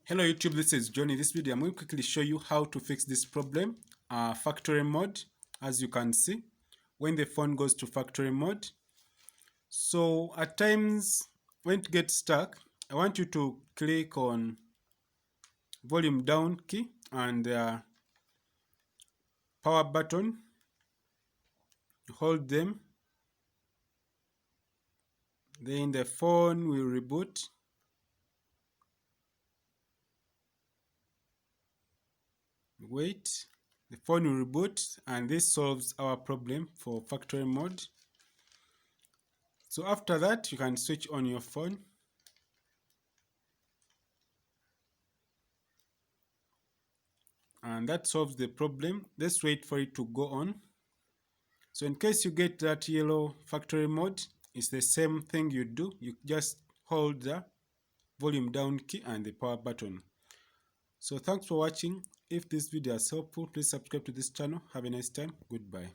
Hello YouTube, this is Johnny. In this video, I'm going to quickly show you how to fix this problem, factory mode, as you can see, when the phone goes to factory mode. So at times, when it gets stuck, I want you to click on volume down key and power button, hold them, then the phone will reboot. Wait, the phone will reboot, and this solves our problem for factory mode. So after that, you can switch on your phone. And that solves the problem. Let's wait for it to go on. So in case you get that yellow factory mode, it's the same thing you do. You just hold the volume down key and the power button. So thanks for watching. If this video is helpful, please subscribe to this channel. Have a nice time. Goodbye.